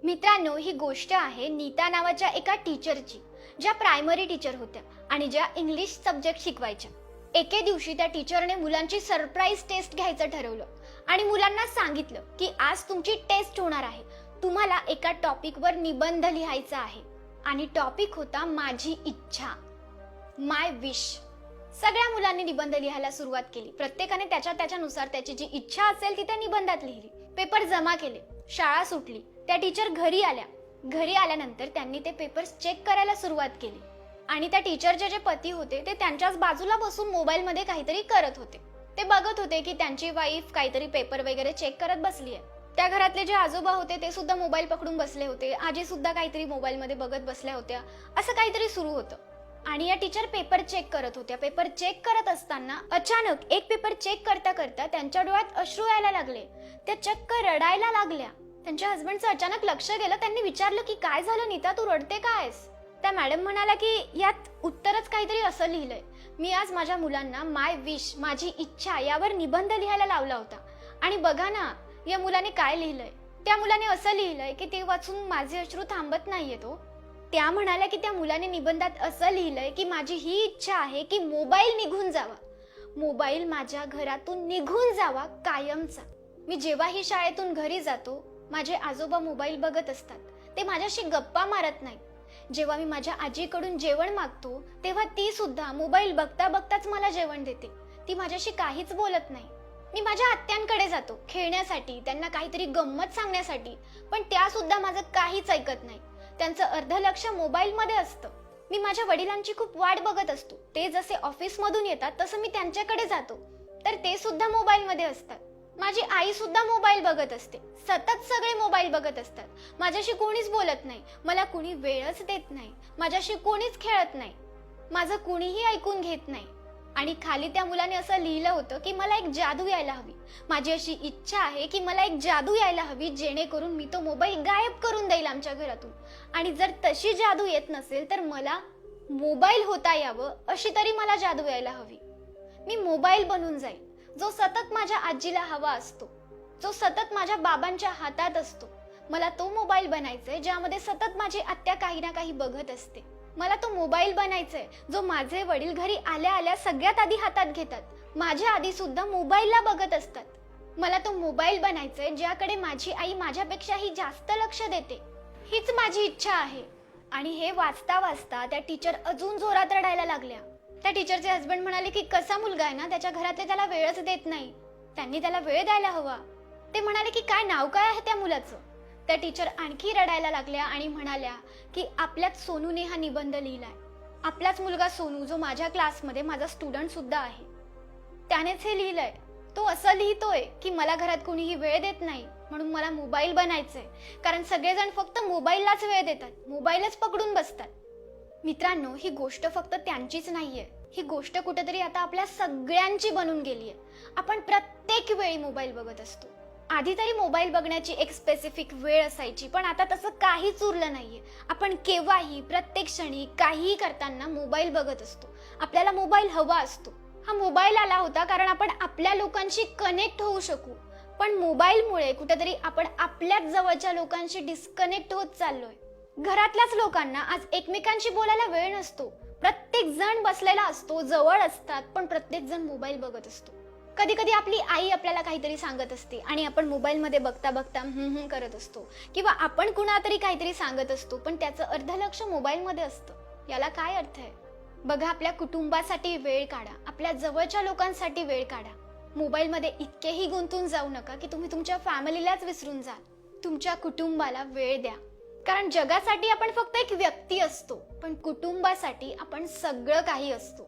मित्रांनो, ही गोष्ट आहे नीता नावाच्या एका टीचरची, ज्या प्रायमरी टीचर होत्या आणि ज्या इंग्लिश सब्जेक्ट शिकवायच्या. एके दिवशी त्या टीचरने मुलांची सरप्राईज टेस्ट घ्यायचं ठरवलं आणि मुलांना सांगितलं की आज तुमची टेस्ट होणार आहे. तुम्हाला एका टॉपिकवर निबंध लिहायचा आहे आणि टॉपिक होता माझी इच्छा, माय विश. सगळ्या मुलांनी निबंध लिहायला सुरुवात केली. प्रत्येकाने त्याच्यानुसार त्याची जी इच्छा असेल ती त्या निबंधात लिहिली. पेपर जमा केले. शाळा सुटली. त्या टीचर घरी आल्या. घरी आल्यानंतर त्यांनी ते पेपर्स चेक करायला सुरुवात केली आणि त्या टीचरचे जे पती होते ते त्यांच्याच बाजूला बसून मोबाईलमध्ये काहीतरी करत होते. ते बघत होते की त्यांची वाईफ काहीतरी पेपर वगैरे चेक करत बसली आहे. त्या घरातले जे आजोबा होते ते सुद्धा मोबाईल पकडून बसले होते. आजी सुद्धा काहीतरी मोबाईलमध्ये बघत बसल्या होत्या. असं काहीतरी सुरू होतं आणि या टीचर पेपर चेक करत होत्या. पेपर चेक करत असताना अचानक एक पेपर चेक करता करता त्यांच्या डोळ्यात अश्रू यायला लागले. त्या चक्क रडायला लागल्या. त्यांच्या हसबंडचं अचानक लक्ष गेलं. त्यांनी विचारलं की काय झालं नीता, तू रडते कायस? त्या मॅडम म्हणाल्या की यात उत्तरच काहीतरी असं लिहिलंय. मी आज माझ्या मुलांना माय विश, माझी इच्छा यावर निबंध लिहायला लावला होता आणि बघा ना या मुलाने काय लिहिलंय. त्या मुलाने असं लिहिलंय की ते वाचून माझे अश्रू थांबत नाहीयेत. त्या म्हणाल्या की त्या मुलाने निबंधात असं लिहिलंय की माझी ही इच्छा आहे की मोबाईल निघून जावा, मोबाईल माझ्या घरातून निघून जावा कायमचा. मी जेव्हाही शाळेतून घरी जातो माझे आजोबा मोबाईल बघत असतात. ते माझ्याशी गप्पा मारत नाही. जेव्हा मी माझ्या आजीकडून जेवण मागतो तेव्हा ती सुद्धा मोबाईल बघता बघताच मला जेवण देते. ती माझ्याशी काहीच बोलत नाही. मी माझ्या आत्यांकडे जातो खेळण्यासाठी, त्यांना काहीतरी गंमत सांगण्यासाठी, पण त्या सुद्धा माझं काहीच ऐकत नाही. त्यांचं अर्ध लक्ष मोबाईलमध्ये असतं. मी माझ्या वडिलांची खूप वाट बघत असतो. ते जसे ऑफिसमधून येतात तसं मी त्यांच्याकडे जातो तर ते सुद्धा मोबाईलमध्ये असतात. माझी आई सुद्धा मोबाईल बघत असते. सतत सगळे मोबाईल बघत असतात. माझ्याशी कोणीच बोलत नाही. मला कुणी वेळच देत नाही. माझ्याशी कोणीच खेळत नाही. माझं कुणीही ऐकून घेत नाही. आणि खाली त्या मुलाने असं लिहिलं होतं की मला एक जादू यायला हवी. माझी अशी इच्छा आहे की मला एक जादू यायला हवी जेणेकरून मी तो मोबाईल गायब करून देईल आमच्या घरातून. आणि जर तशी जादू येत नसेल तर मला मोबाईल होता यावं अशी तरी मला जादू यायला हवी. मी मोबाईल बनून जाईल जो सतत माझ्या आजीला हवा असतो, जो सतत माझ्या बाबांच्या हातात असतो. मला तो मोबाईल बनायचाय ज्यामध्ये सतत माझी आत्या काही ना काही बघत असते. मला तो मोबाईल बनायचाय जो माझे वडील घरी आल्या आल्या सगळ्यात आधी हातात घेतात. माझ्या आधी सुद्धा मोबाईलला बघत असतात. मला तो मोबाईल बनायचाय ज्याकडे माझी आई माझ्यापेक्षाही जास्त लक्ष देते. हीच माझी इच्छा आहे. आणि हे वाचता वाचता त्या टीचर अजून जोरात रडायला लागल्या. त्या टीचरचे हसबंड म्हणाले की कसा मुलगा आहे ना, त्याच्या घरातले त्याला वेळच देत नाही. त्यांनी त्याला वेळ द्यायला हवा. ते म्हणाले की काय नाव काय आहे त्या मुलाचं? त्या टीचर आणखी रडायला लागल्या आणि म्हणाल्या की आपल्याच सोनूने हा निबंध लिहिलाय. आपलाच मुलगा सोनू जो माझ्या क्लासमध्ये माझा स्टुडंट सुद्धा आहे, त्यानेच हे लिहिलंय. तो असं लिहितोय की मला घरात कोणीही वेळ देत नाही म्हणून मला मोबाईल बनायचंय. कारण सगळेजण फक्त मोबाईललाच वेळ देतात, मोबाईलच पकडून बसतात. मित्रांनो, ही गोष्ट फक्त त्यांचीच नाहीये. ही गोष्ट कुठेतरी आता आपल्या सगळ्यांची बनून गेलीये. आपण प्रत्येक वेळी मोबाईल बघत असतो. आधी तरी मोबाईल बघण्याची एक स्पेसिफिक वेळ असायची, पण आता तसं काहीच उरलं नाहीये. आपण केव्हाही प्रत्येक क्षणी काहीही करताना मोबाईल बघत असतो. आपल्याला मोबाईल हवा असतो. हा मोबाईल आला होता कारण आपण आपल्या लोकांशी कनेक्ट होऊ शकू, पण मोबाईलमुळे कुठेतरी आपण आपल्याच जवळच्या लोकांशी डिस्कनेक्ट होत चाललोय. घरातल्याच लोकांना आज एकमेकांशी बोलायला वेळ नसतो. प्रत्येक जण बसलेला असतो, जवळ असतात, पण प्रत्येक जण मोबाईल बघत असतो. कधी कधी आपली आई आपल्याला काहीतरी सांगत असते आणि आपण मोबाईलमध्ये बघता बघता करत असतो, किंवा आपण कुणाला तरी काहीतरी सांगत असतो पण त्याचं अर्ध लक्ष मोबाईलमध्ये असतं. याला काय अर्थ आहे? बघा, आपल्या कुटुंबासाठी वेळ काढा, आपल्या जवळच्या लोकांसाठी वेळ काढा. मोबाईलमध्ये इतकेही गुंतून जाऊ नका की तुम्ही तुमच्या फॅमिलीलाच विसरून जाल. तुमच्या कुटुंबाला वेळ द्या. कारण जगासाठी आपण फक्त एक व्यक्ती असतो, पण कुटुंबासाठी आपण सगळं काही असतो.